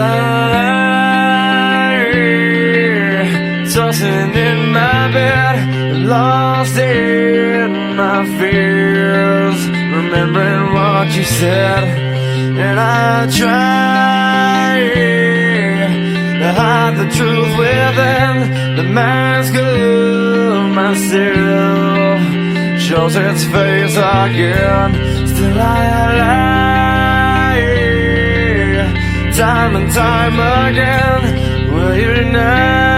lie, tossing in my bed, lost in my fears, remembering what you said. And I try to hide the truth within the mask of myself, shows its face again. Still I lie, time and time again. Will you now?